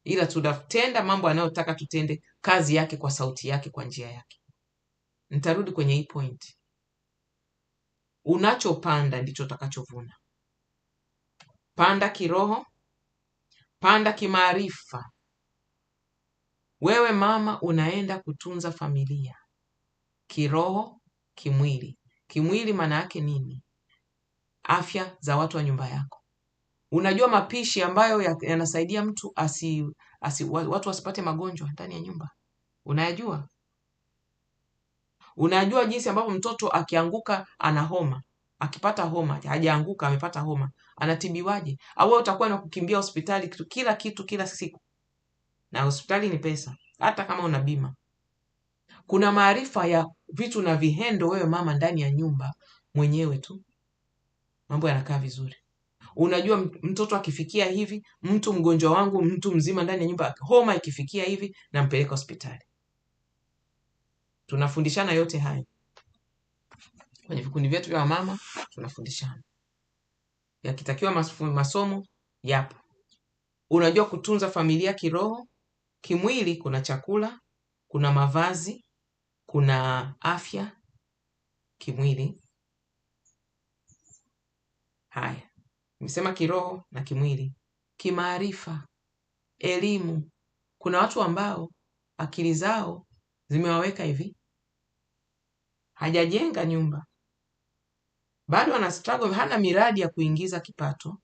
Ila tunatenda mambo anayotaka tutende, kazi yake kwa sauti yake, kwa njia yake. Nitarudi kwenye hii point. Unachopanda ndicho utakachovuna. Panda kiroho, panda kimaarifa. Wewe mama unaenda kutunza familia. Kiroho, kimwili. Kimwili maana yake nini? Afya za watu wa nyumba yako. Unajua mapishi ambayo yanasaidia mtu watu wasipate magonjwa ndani ya nyumba? Unayajua? Unajua jinsi ambavyo mtoto akianguka ana homa, akipata homa, hajaanguka amepata homa, anatibiwaje? Au wewe utakuwa na kukimbia hospitali kila kitu kila siku? Na hospitali ni pesa, hata kama una bima. Kuna maarifa ya vitu na vihendo wewe mama ndani ya nyumba mwenyewe tu, mambo yanakaa vizuri. Unajua mtoto akifikia hivi, mtu mgonjwa wangu, mtu mzima ndani ya nyumba, homa ikifikia hivi, nampeleka hospitali. Tunafundishana yote hayo kwenye vikundi vyetu vya mama, tunafundishana. Yakitakiwa masomo yapo. Unajua kutunza familia kiroho, kimwili. Kuna chakula, kuna mavazi, kuna afya kimwili. Haya, nimesema kiroho na kimwili. Kimaarifa, elimu. Kuna watu ambao akili zao zimewaweka hivi, hajajenga nyumba, bado ana struggle, hana miradi ya kuingiza kipato,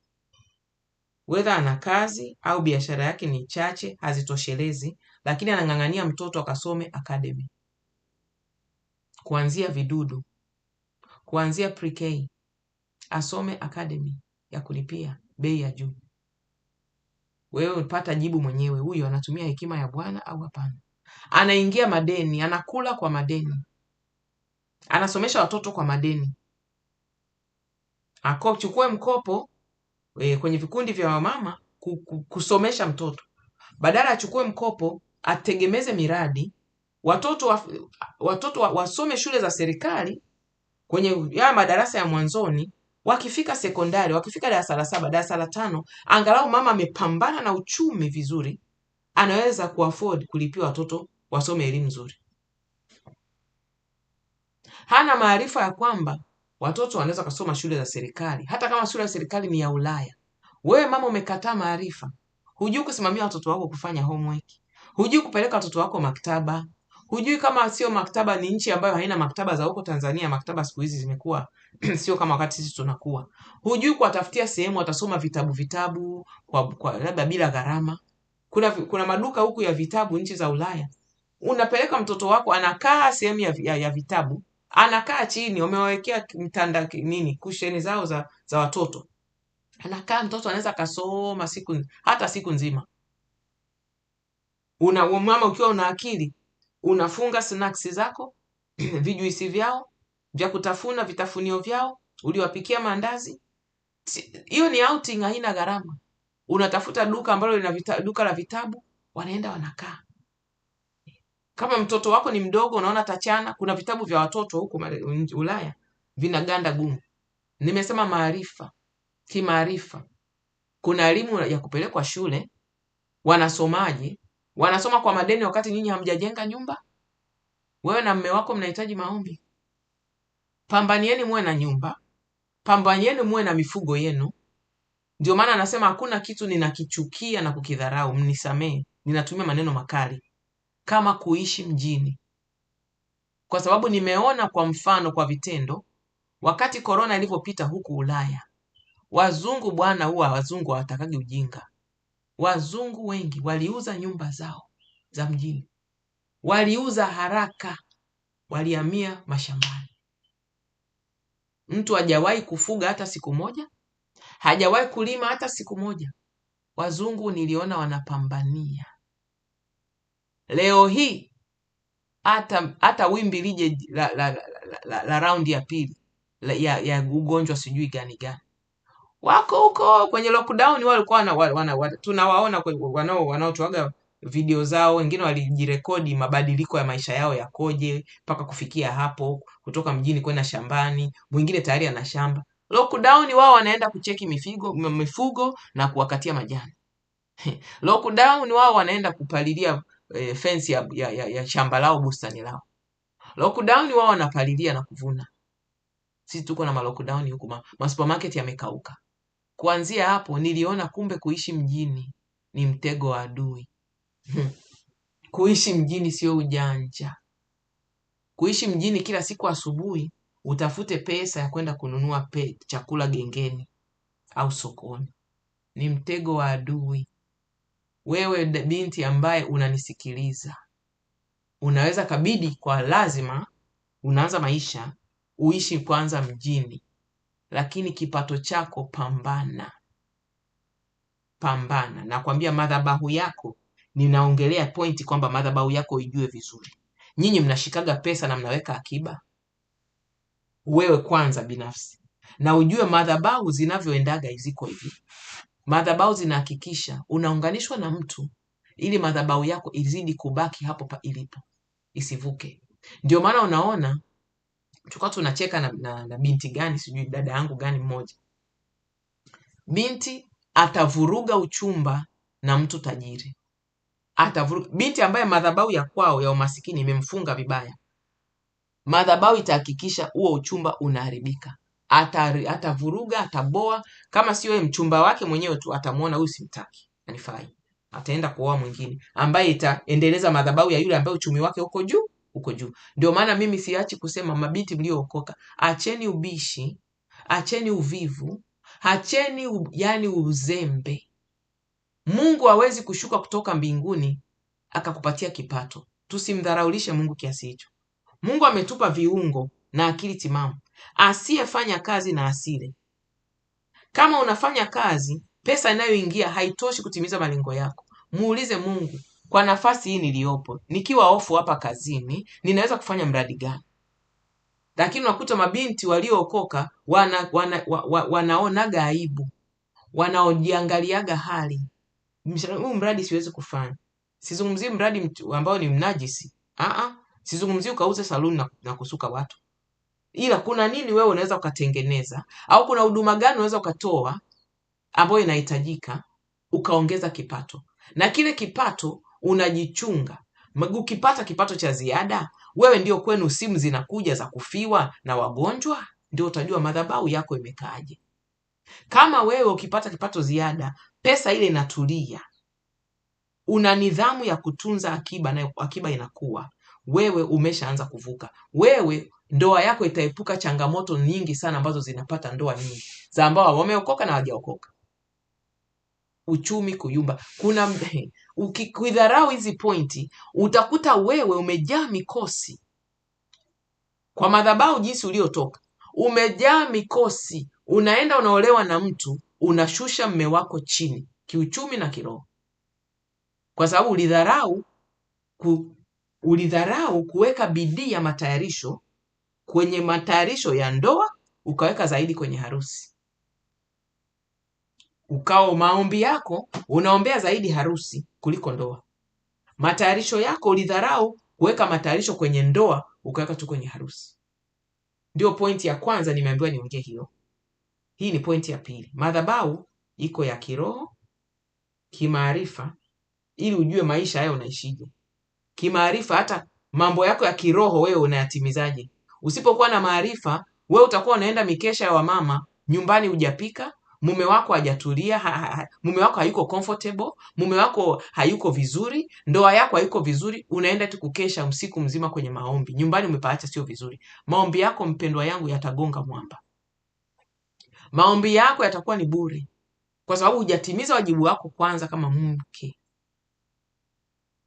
whether ana kazi au biashara yake ni chache, hazitoshelezi, lakini anang'ang'ania mtoto akasome academy, kuanzia vidudu, kuanzia pre-K, asome academy ya kulipia bei ya juu. Wewe unapata jibu mwenyewe, huyu anatumia hekima ya Bwana au hapana? Anaingia madeni, anakula kwa madeni, anasomesha watoto kwa madeni. Chukue mkopo kwenye vikundi vya wamama kusomesha mtoto, badala achukue mkopo ategemeze miradi. Watoto wasome shule za serikali kwenye ya madarasa ya mwanzoni. Wakifika sekondari, wakifika darasa la 7, darasa la 5, angalau mama amepambana na uchumi vizuri, anaweza kuafford kulipia watoto wasome elimu nzuri. Hana maarifa ya kwamba watoto wanaweza kusoma shule za serikali, hata kama shule ya serikali ni ya Ulaya. Wewe mama umekataa maarifa. Hujui kusimamia watoto wako kufanya homework. Hujui kupeleka watoto wako maktaba. Hujui kama sio maktaba, ni nchi ambayo haina maktaba za huko Tanzania. Maktaba siku hizi zimekuwa sio kama wakati sisi tunakuwa. Hujui kuwatafutia sehemu watasoma vitabu kwa labda bila gharama. Kuna maduka huku ya vitabu nchi za Ulaya. Unapeleka mtoto wako, anakaa sehemu ya vitabu, anakaa chini, wamewawekea mtanda kusheni zao za watoto. Anakaa mtoto anaweza kasoma hata siku nzima. Mama ukiwa una akili, unafunga snacks zako, vijuisi vyao, vya kutafuna, vitafunio vyao, uliwapikia mandazi. Hiyo ni outing, haina gharama. Unatafuta duka ambalo lina duka la vitabu, wanaenda wanakaa. Kama mtoto wako ni mdogo, unaona tachana, kuna vitabu vya watoto huko Ulaya vinaganda gumu. Nimesema maarifa, kimaarifa. Kuna elimu ya kupelekwa shule. Wanasomaje? Wanasoma kwa madeni wakati nyinyi hamjajenga nyumba. Wewe na mume wako mnahitaji maombi. Pambanieni muwe na nyumba, pambanieni muwe na mifugo yenu. Ndio maana anasema hakuna kitu ninakichukia na kukidharau, mnisamee, ninatumia maneno makali, kama kuishi mjini. Kwa sababu nimeona kwa mfano, kwa vitendo, wakati korona ilipopita huku Ulaya, wazungu bwana, huwa wazungu hawatakagi ujinga. Wazungu wengi waliuza nyumba zao za mjini, waliuza haraka, walihamia mashambani. Mtu hajawahi kufuga hata siku moja, hajawahi kulima hata siku moja. Wazungu niliona wanapambania. Leo hii hata wimbi lije la raundi ya pili ya ugonjwa sijui gani, wako huko kwenye lockdown. Walikuwa tunawaona wanaotoaga video zao, wengine walijirekodi mabadiliko ya maisha yao yakoje mpaka kufikia hapo, kutoka mjini kwenda shambani. Mwingine tayari ana shamba. Lockdown wao wanaenda kucheki mifugo na kuwakatia majani. Lockdown wao wanaenda kupalilia fence ya shamba lao, bustani lao. Lockdown wao wanapalilia na kuvuna. Sisi tuko na lockdown huku, supermarket yamekauka. Kuanzia hapo niliona kumbe kuishi mjini ni mtego wa adui. Kuishi mjini sio ujanja. Kuishi mjini kila siku asubuhi utafute pesa ya kwenda kununua chakula gengeni au sokoni, ni mtego wa adui. Wewe binti ambaye unanisikiliza, unaweza kabidi kwa lazima unaanza maisha uishi kwanza mjini, lakini kipato chako pambana. Nakwambia madhabahu yako, ninaongelea pointi kwamba madhabahu yako ijue vizuri. Nyinyi mnashikaga pesa na mnaweka akiba. Wewe kwanza binafsi na ujue madhabahu zinavyoendaga ziko hivi. Madhabahu zinahakikisha unaunganishwa na mtu ili madhabahu yako izidi kubaki hapo ilipo, isivuke. Ndio maana unaona tulikuwa tunacheka na binti gani sijui, dada yangu gani mmoja, binti atavuruga uchumba na mtu tajiri. Binti ambaye madhabahu ya kwao ya umasikini imemfunga vibaya, madhabahu itahakikisha huo uchumba unaharibika. Atavuruga, ataboa. Kama sio yeye, mchumba wake mwenyewe tu atamuona huyu simtaki, anifai, ataenda kuoa mwingine ambaye itaendeleza madhabahu ya yule ambaye uchumi wake uko juu. Ndio maana mimi siachi kusema, mabinti mliookoka, acheni ubishi, acheni uvivu, acheni yani uzembe. Mungu hawezi kushuka kutoka mbinguni akakupatia kipato. Tusimdharaulishe Mungu kiasi hicho. Mungu ametupa viungo na akili timamu. Asiyefanya kazi na asile. Kama unafanya kazi, pesa inayoingia haitoshi kutimiza malengo yako, muulize Mungu, kwa nafasi hii niliyopo, nikiwa ofu hapa kazini, ninaweza kufanya mradi gani? Lakini unakuta mabinti waliookoka wanaonaga aibu, wanaojiangaliaga hali, huu mradi siwezi kufanya. Sizungumzii mradi ambao ni mnajisi. Sizungumzii ukauze saluni na kusuka watu. Ila kuna nini wewe unaweza ukatengeneza, au kuna huduma gani unaweza ukatoa ambayo inahitajika ukaongeza kipato, na kile kipato unajichunga. Ukipata kipato cha ziada, wewe ndio kwenu simu zinakuja za kufiwa na wagonjwa, ndio utajua madhabahu yako imekaaje. Kama wewe ukipata kipato ziada, pesa ile inatulia, una nidhamu ya kutunza akiba na akiba inakuwa, wewe umeshaanza kuvuka. Wewe ndoa yako itaepuka changamoto nyingi sana ambazo zinapata ndoa nyingi za ambao wameokoka na hawajaokoka. Uchumi kuyumba. Ukidharau hizi pointi, utakuta wewe umejaa mikosi. Kwa madhabahu jinsi uliotoka, umejaa mikosi. Unaenda unaolewa na mtu, unashusha mme wako chini kiuchumi na kiroho, kwa sababu ulidharau kuweka bidii ya matayarisho kwenye matayarisho ya ndoa, ukaweka zaidi kwenye harusi. Ukao maombi yako unaombea zaidi harusi kuliko ndoa. Matayarisho yako ulidharau kuweka matayarisho kwenye ndoa ukaweka tu kwenye harusi. Ndio pointi ya kwanza nimeambiwa niongee hiyo. Hii ni pointi ya pili. Madhabahu iko ya kiroho, kimaarifa, ili ujue maisha hayo unaishije. Kimaarifa, hata mambo yako ya kiroho wewe unayatimizaje? Usipokuwa na maarifa, wewe utakuwa unaenda mikesha ya wamama, nyumbani hujapika, mume wako hajatulia, mume wako hayuko comfortable, mume wako hayuko vizuri, ndoa yako hayuko vizuri, unaenda tu kukesha usiku mzima kwenye maombi. Nyumbani umepaacha sio vizuri. Maombi yako mpendwa yangu yatagonga mwamba. Maombi yako yatakuwa ni bure, kwa sababu hujatimiza wajibu wako kwanza kama mke.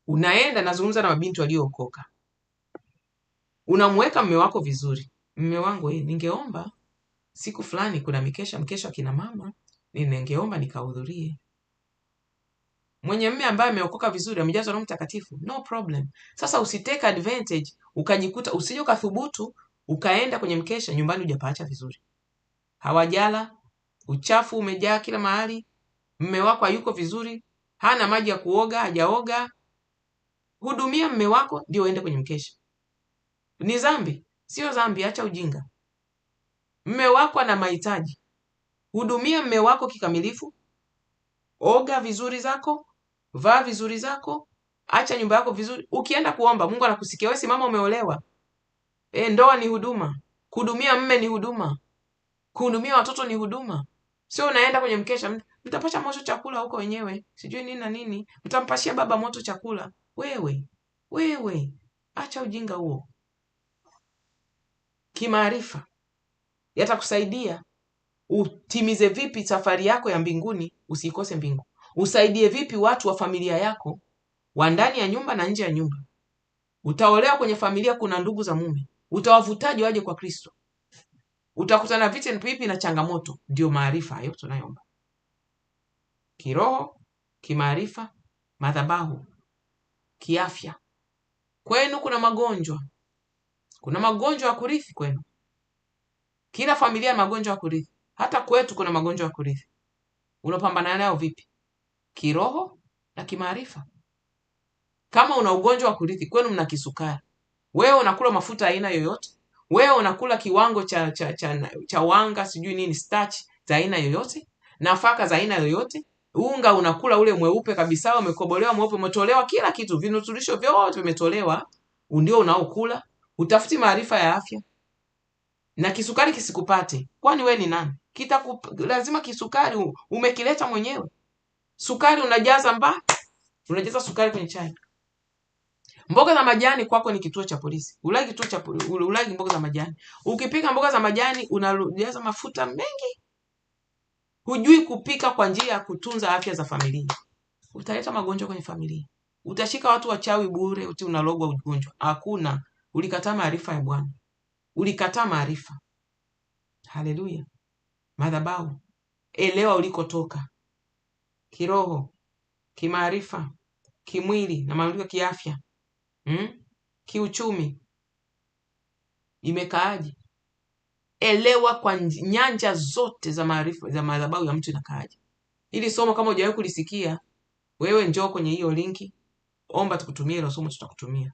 Unaenda, nazungumza na mabinti waliookoka, unamweka mume wako vizuri. Mume wangu, ningeomba siku fulani kuna mkesha kina mama, ningeomba nikahudhurie. Mwenye mume ambaye ameokoka vizuri, amejazwa Roho Mtakatifu, no problem. Sasa usitake advantage ukajikuta, usije ukathubutu ukaenda kwenye mkesha nyumbani hujapaacha vizuri. Hawajala, uchafu umejaa kila mahali, mume wako hayuko vizuri, hana maji ya kuoga, hajaoga. Hudumia mume wako ndio uende kwenye mkesha. Ni dhambi? Sio dhambi, acha ujinga. Mume wako ana mahitaji. Hudumia mume wako kikamilifu. Oga vizuri zako, vaa vizuri zako, acha nyumba yako vizuri. Ukienda kuomba, Mungu anakusikia. Wewe si mama umeolewa. Ndoa ni huduma. Kuhudumia mume ni huduma. Kuhudumia watoto ni huduma. Sio unaenda kwenye mkesha, mtapasha moto chakula huko wenyewe, sijui nini na nini, mtampashia baba moto chakula. Wewe, acha ujinga huo. Kimaarifa yatakusaidia utimize vipi safari yako ya mbinguni, usikose mbingu. Usaidie vipi watu wa familia yako, wa ndani ya nyumba na nje ya nyumba. Utaolewa kwenye familia kuna ndugu za mume, utawavutaje waje kwa Kristo? Utakutana vipi na changamoto. Ndio maarifa hayo tunayoomba. Kiroho, kimaarifa, madhabahu, kiafya. Kwenu kuna magonjwa. Kuna magonjwa ya kurithi kwenu. Kila familia magonjwa ya kurithi. Hata kwetu kuna magonjwa ya kurithi. Unapambana nayo vipi? Kiroho na kimaarifa. Kama una ugonjwa wa kurithi, kwenu mna kisukari, wewe unakula mafuta aina yoyote, wewe unakula kiwango cha wanga sijui nini, starch za aina yoyote, nafaka za aina yoyote, unga unakula ule mweupe kabisa, umekobolewa mweupe, umetolewa kila kitu, vinutulisho vyote vimetolewa, ndio unaokula. Utafuti maarifa ya afya. Na kisukari kisikupate, kwani wewe ni nani? Lazima kisukari umekileta mwenyewe. Sukari unajaza sukari kwenye chai. Mboga za majani kwako ni kituo cha polisi. Ulagi mboga za majani. Ukipika mboga za majani unajaza mafuta mengi. Hujui kupika kwa njia ya kutunza afya za familia. Utaleta magonjwa kwenye familia. Utashika watu wachawi bure, unalogwa ugonjwa. Hakuna. Ulikataa maarifa ya Bwana. Ulikataa maarifa. Haleluya. Madhabahu. Elewa ulikotoka. Kiroho, kimaarifa, kimwili na mamlaka kiafya. Kiuchumi. Imekaaje? Elewa kwa nyanja zote za maarifa za madhabahu ya mtu inakaaje. Ili somo kama hujawahi kulisikia, wewe njoo kwenye hiyo linki, omba tukutumie hilo somo, tutakutumia.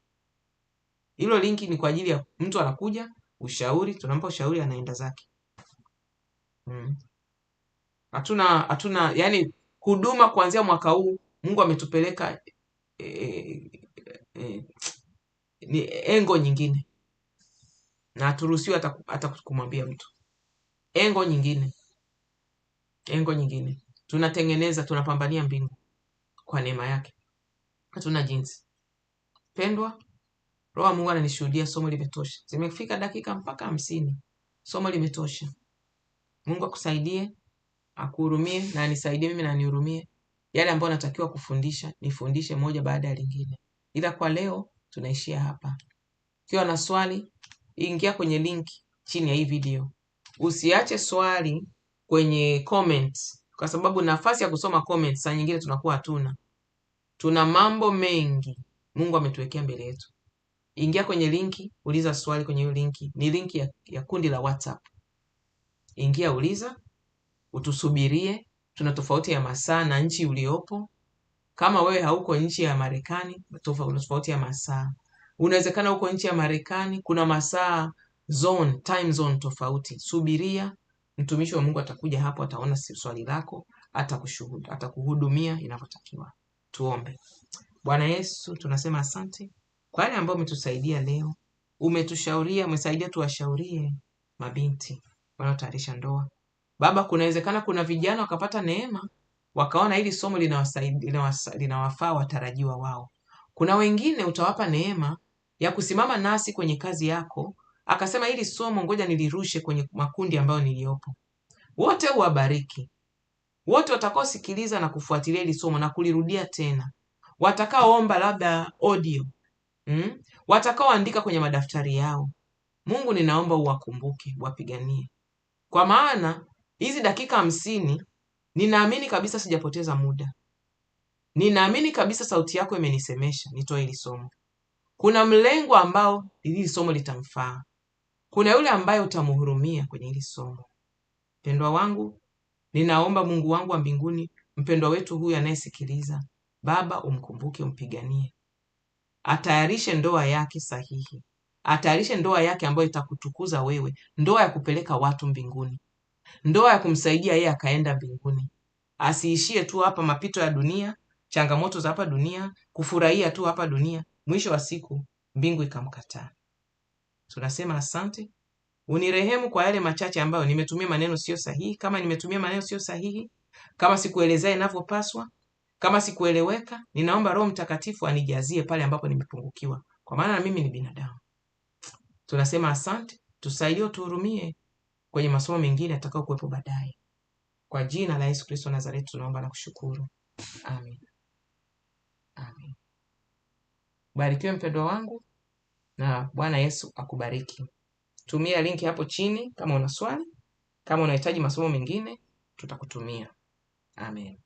Hilo linki ni kwa ajili ya mtu anakuja, ushauri, tunampa ushauri, anaenda zake. Hatuna yani huduma kuanzia mwaka huu Mungu ametupeleka ni engo nyingine. Na haturuhusiwi hata kumwambia mtu. Engo nyingine. Tunatengeneza, tunapambania mbingu kwa neema yake. Hatuna jinsi. Pendwa, Roho Mungu ananishuhudia somo limetosha. Zimefika dakika mpaka 50. Somo limetosha. Mungu akusaidie, akuhurumie na anisaidie mimi na anihurumie. Yale ambayo natakiwa kufundisha, nifundishe moja baada ya lingine. Ila kwa leo tunaishia hapa. Ukiwa na swali, ingia kwenye link chini ya hii video. Usiache swali kwenye comments, kwa sababu nafasi ya kusoma comments saa nyingine tunakuwa hatuna. Tuna mambo mengi Mungu ametuwekea mbele yetu. Ingia kwenye linki, uliza swali kwenye hiyo linki. Ni linki ya kundi la WhatsApp. Ingia, uliza, utusubirie. Tuna tofauti ya masaa na nchi uliopo. Kama wewe hauko nchi ya Marekani, tofauti ya masaa. Unawezekana uko nchi ya Marekani, kuna masaa time zone tofauti. Subiria, mtumishi wa Mungu atakuja hapo, ataona swali lako, atakuhudumia inavyotakiwa. Tuombe. Bwana Yesu, tunasema asante kwa wale ambao umetusaidia leo, umetushauria, umesaidia tuwashaurie mabinti wanaotayarisha ndoa. Baba, kunawezekana kuna vijana wakapata neema, wakaona hili somo linawafaa watarajiwa wao. Kuna wengine utawapa neema ya kusimama nasi kwenye kazi yako, akasema hili somo ngoja nilirushe kwenye makundi ambayo niliopo. Wote uwabariki, wote watakaosikiliza na kufuatilia hili somo na kulirudia tena, watakaoomba labda audio, watakaoandika kwenye madaftari yao. Mungu, ninaomba uwakumbuke, wapiganie, kwa maana hizi dakika 50 ninaamini kabisa sijapoteza muda. Ninaamini kabisa sauti yako imenisemesha nitoe hili somo. Kuna mlengo ambao hili somo litamfaa. Kuna yule ambaye utamhurumia kwenye hili somo. Mpendwa wangu, ninaomba Mungu wangu wa mbinguni, mpendwa wetu huyu anayesikiliza, Baba umkumbuke, umpiganie. Atayarishe ndoa yake sahihi. Atayarishe ndoa yake ambayo itakutukuza wewe, ndoa ya kupeleka watu mbinguni, ndoa ya kumsaidia yeye akaenda mbinguni. Asiishie tu hapa mapito ya dunia, changamoto za hapa dunia, kufurahia tu hapa dunia, mwisho wa siku mbingu ikamkataa. Tunasema asante. Unirehemu kwa yale machache ambayo nimetumia maneno sio sahihi. Kama nimetumia maneno sio sahihi, kama sikuelezea inavyopaswa, kama sikueleweka, ninaomba Roho Mtakatifu anijazie pale ambapo nimepungukiwa, kwa maana na mimi ni binadamu. Tunasema asante. Tusaidie, tuhurumie kwenye masomo mengine atakao kuwepo baadaye. Kwa jina la Yesu Kristo Nazareti tunaomba na kushukuru. Amen. Amen. Barikiwe mpendwa wangu, na Bwana Yesu akubariki. Tumia linki hapo chini kama una swali, kama unahitaji masomo mengine tutakutumia. Amen.